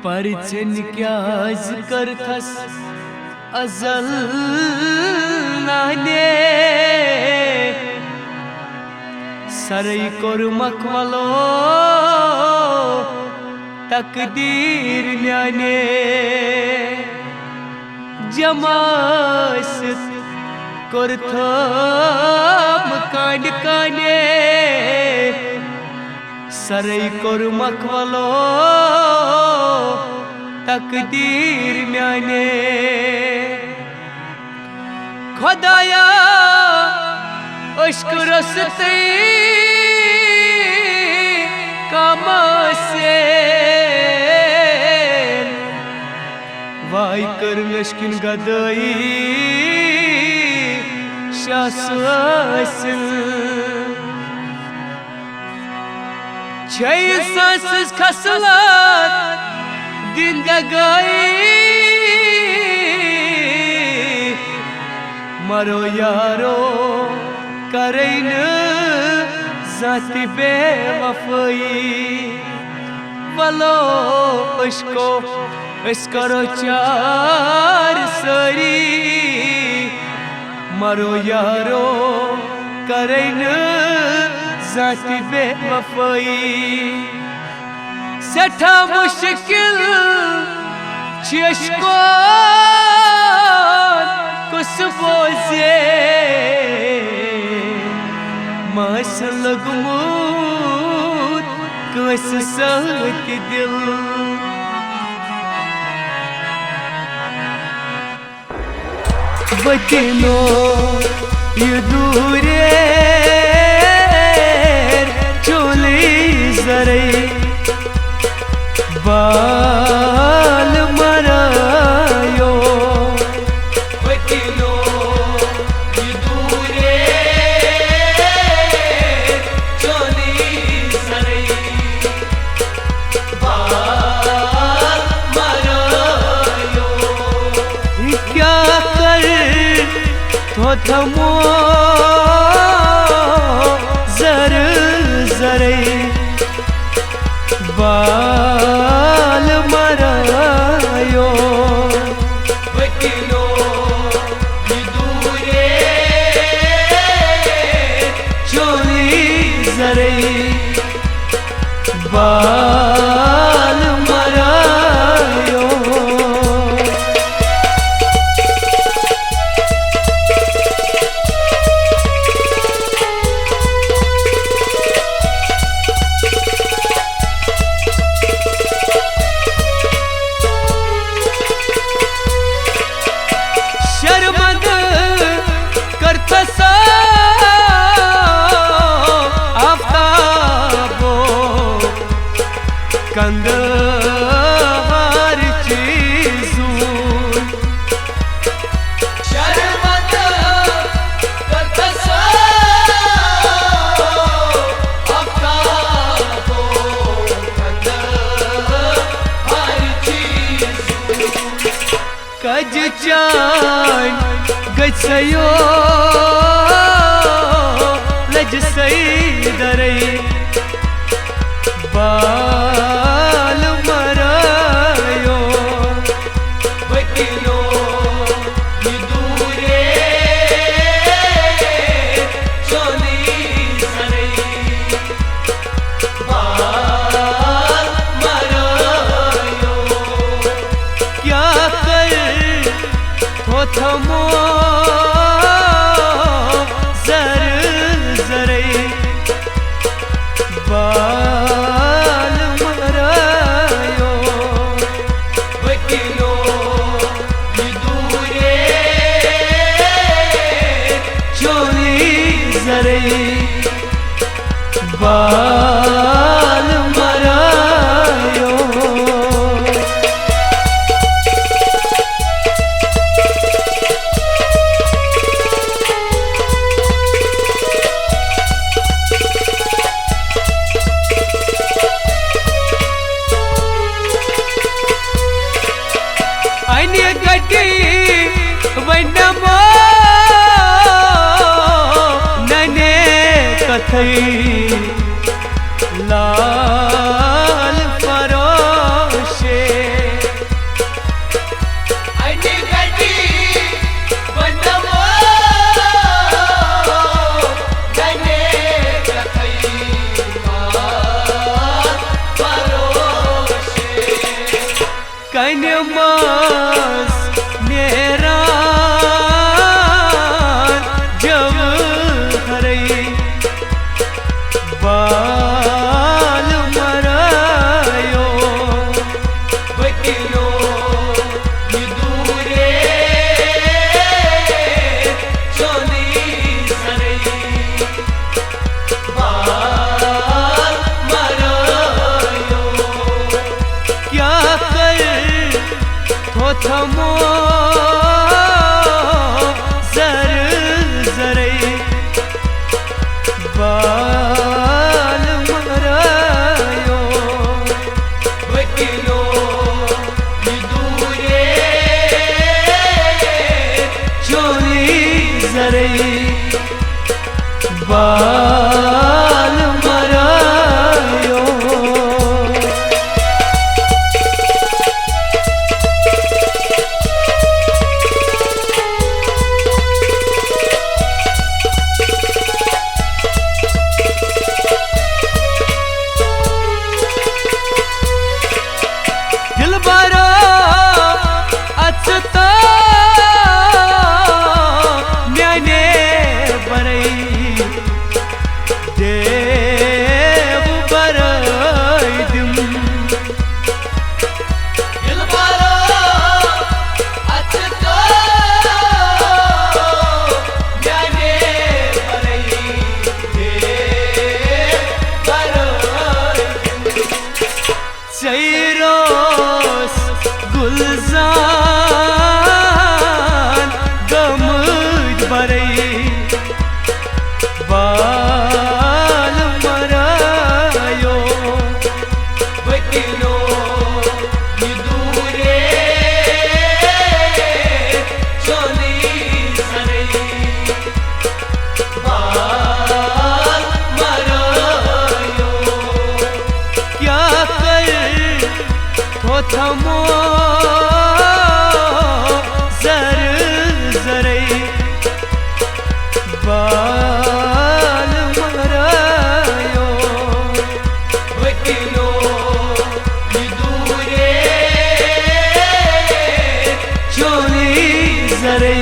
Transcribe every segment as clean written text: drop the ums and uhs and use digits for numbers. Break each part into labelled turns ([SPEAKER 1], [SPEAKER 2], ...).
[SPEAKER 1] परिचन क्या करथस अजल नाने सरई कोरमक वलो तकदीर न्याने जमासत कोरथम कांड काने सरई कोरमक वलो तकदीर म्याने खुदाया अश्कुरस ते कामसे वाई कर लश्किन गदई शासवासिल छय सांस खसलात जिंदगाई मरो यारो करेन जाति बेवफाई वलो उसको करो चार सरी मरो यारो करेन जाति बेवफाई सठा मुश्किल चेशको कुछ बोझे मस लगमूत कस सहत दिल बचनो ये दूरे चोली जरे बाल मरायो बचनो ये दूरे चोली जरे बाल मरायो क्या कर तो थमो जर जरे बाल मरायो बचनो ये दूरे चोली जरे बाल मरायो कंदहार चीज़ूं शर्मत करतसा अफ्ताबो कंदहार चीज़ूं कज चान गचयो लज सई दरे बाल मरायो बचनो ये दूरे चोली जरे बाल मरायो क्या कर तो थमो जर जरे बाल मरायो बचनो ये दूरे चोली जरे बाल मरायो वनमो नने कथई लाल फरोशे कन्या मास मेरा जब हरई बाल मरायो वकीलो दूरे चोली सरई बाल मरायो क्या कर थमो जर जरे बाल मरायो वकीलो दूरे चोली जरे बाल मरायो चैरोस गुलजान गमद बरई बाल मरायो वकीलो दूरे चोली सरई बाल मरायो क्या थमो जर जरे बाल मरायो वकीलो दूरे चोली जरे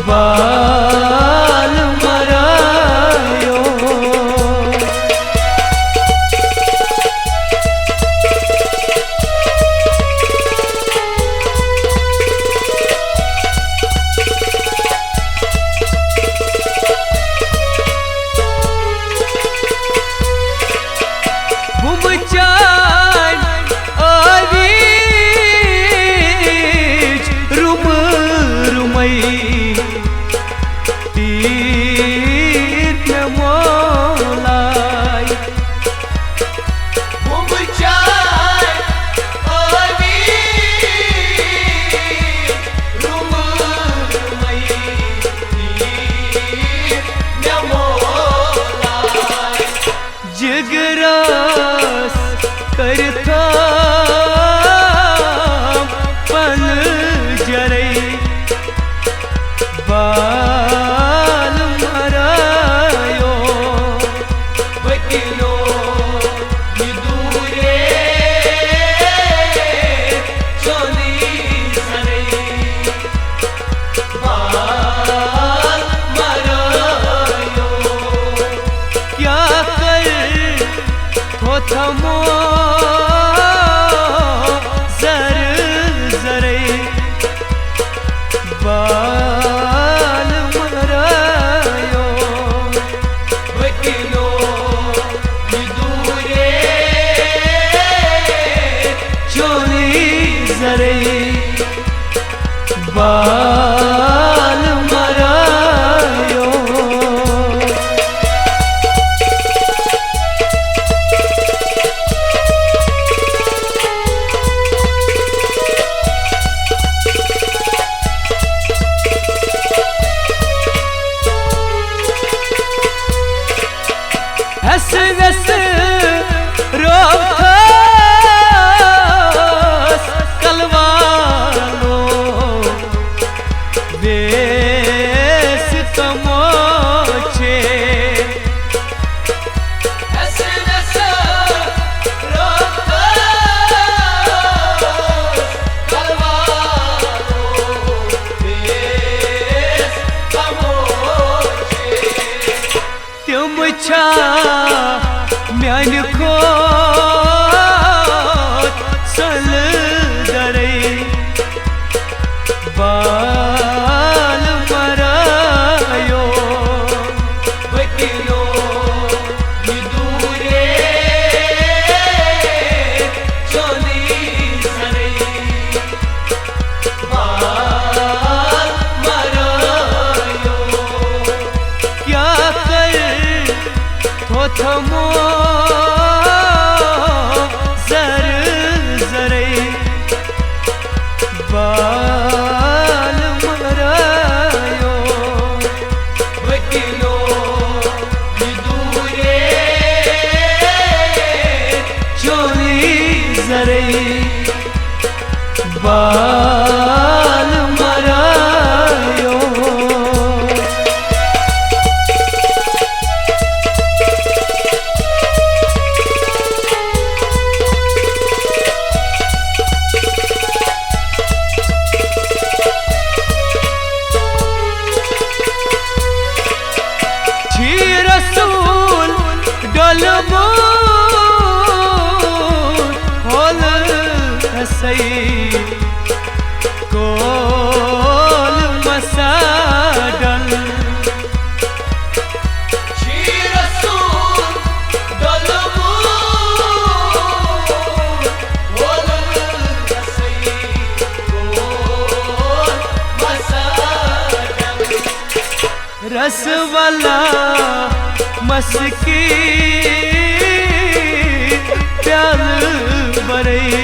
[SPEAKER 1] बाल मरायो जिगरास करता पन जरई बाल मरायो वकीलो दूरे चोली सरई बाल मरायो क्या थमो जर जरे बाल मरायो वकीलो दूरे चोली जरे बाल मरायो हस हस रोस कलवालो वछा म्यान को सल दरे बाल मरायो वकिलो दूरे चोली सरे बाल मरायो क्या कर थमो जर जरे बाल मरायो वकिलो दूरे चोली जरे बाल मरायो रसूल डलबो होल हसई कोल मसाडल रसूल डलबो होल हसई कोल मसाडल रस वाला मस्की प्याल बरई